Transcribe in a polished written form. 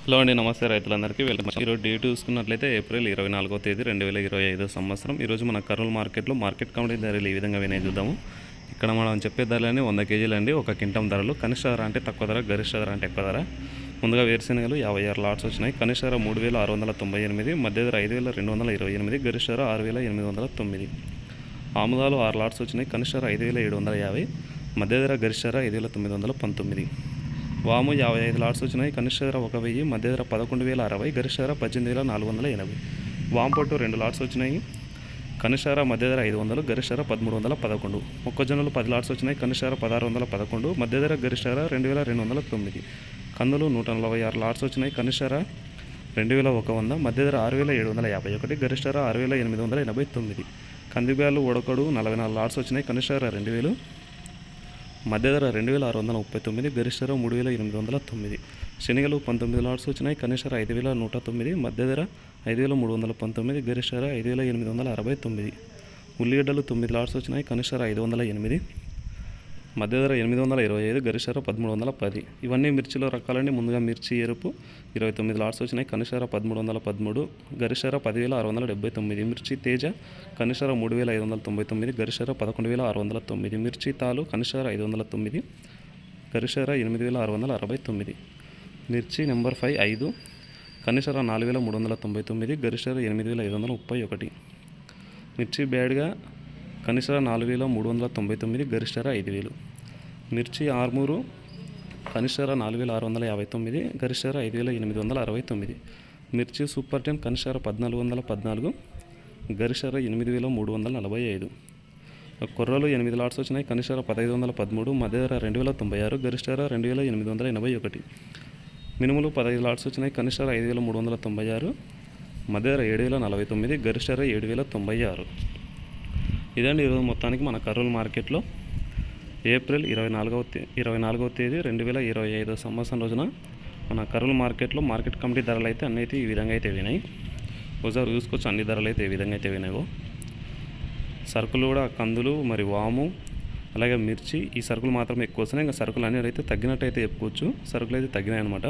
Hello అండి, నమస్తే రైతులందరికీ వెల్కమ్. ఈరోజు డేట్ చూసుకున్నట్లయితే ఏప్రిల్ 24వ తేదీ 2025 సంవత్సరం. ఈరోజు మన కర్నూలు మార్కెట్లో మార్కెట్ కమిటీ ధరలు ఈ విధంగా వినే చూద్దాము. ఇక్కడ మనం చెప్పే ధరలని 100 కేజీలు అండి. ఒక క్వింటం ధరలు కనిష్ట ధర అంటే తక్కువ ధర, గరిష్ట ధర అంటే ఎక్కువ ధర. ముందుగా వేరుశెనగలు 56 లాట్స్ వచ్చినాయి. కనిష్ట ధర 3698, మధ్య ధర 5228, గరిష్ట ధర 6809. ఆముదాలు 6 లాట్స్ వచ్చినాయి. కనిష్ట ధర 5750, మధ్య ధర గరిష్ట ధర 5919. వాము 55 లాట్స్ వచ్చినాయి. కనిష్ట ధర 1000, మధ్య ధర 11060, గరిష్ట ధర 18480. వాము పొట్టు 2 లాట్స్ వచ్చినాయి. కనిష్ట ధర మధ్య ధర 500, గరిష్ట ధర 1311. మొక్కజొన్నలు 10 లాట్స్ వచ్చినాయి. కనిష్ట ధర 1611, మధ్య ధర గరిష్ట ధర 2209. కందులు 146 లాట్స్ వచ్చినాయి. కనిష్ట ధర 2100, మధ్య ధర 6751, గరిష్ట ధర 6889. కందిబ్యాలు ఉడకడు 44 లాట్స్ వచ్చినాయి. కనిష్ట ధర 2000, మధ్య ధర 2639, గరిష్ట ధర 3809. శనగలు 19 లాట్స్ వచ్చినాయి. కనిష్ట ధర 5109, మధ్య ధర 5319, గరిష్ట ధర 5869. ఉల్లిగడ్డలు 9 లాట్స్ వచ్చినాయి. కనిష్ట ధర 508, మధ్య ధర 825, గరిష్ట ధర 1310. ఇవన్నీ మిర్చిలో రకాలండి. ముందుగా మిర్చి ఎరుపు 29 లాట్స్ వచ్చినాయి. కనిష్ట ధర 1313, గరిష్ట ధర 10679. మిర్చి తేజ కనిష్ట ధర 3599, గరిష్ట ధర 11609. మిర్చి తాలు కనిష్ట ధర 509, గరిష్ట ధర 8669. మిర్చి నెంబర్ 5 కనిష్ట ధర 4399, గరిష్ట ధర 8531. మిర్చి బ్యాడ్గా కనిష్ట ధర 4399, గరిష్ట ధర 5000. మిర్చి ఆర్మూరు కనిష్ట ధర 4659, గరిష్ట ధర 5869. మిర్చి సూపర్ 10 కనిష్ట ధర 1414, గరిష్ట ధర 8345. కొర్రలు 8 లాట్స్ వచ్చినాయి. కనిష్ట ధర 1513, మధ్య ధర 2096, గరిష్ట ధర 2881. మినుములు 15 లాట్స్ వచ్చినాయి. కనిష్ట ధర 5396, మధ్య ధర 7049, గరిష్ట ధర 7096. ఇదండి ఈరోజు మొత్తానికి మన కర్నూలు మార్కెట్లో ఏప్రిల్ 24వ తేదీ 2025 సంవత్సరం రోజున మన కర్నూలు మార్కెట్లో మార్కెట్ కమిటీ ధరలు అయితే అన్నీ అయితే ఈ విధంగా అయితే వినాయి. ఒకసారి చూసుకోవచ్చు అన్ని ధరలు అయితే ఏ విధంగా అయితే వినాయో. సరుకులు కూడా కందులు మరి వాము అలాగే మిర్చి ఈ సరుకులు మాత్రమే ఎక్కువ వస్తున్నాయి. ఇంకా సరుకులు అన్నీ అయితే తగ్గినట్టు అయితే చెప్పుకోవచ్చు. సరుకులు అయితే తగ్గినాయి అనమాట.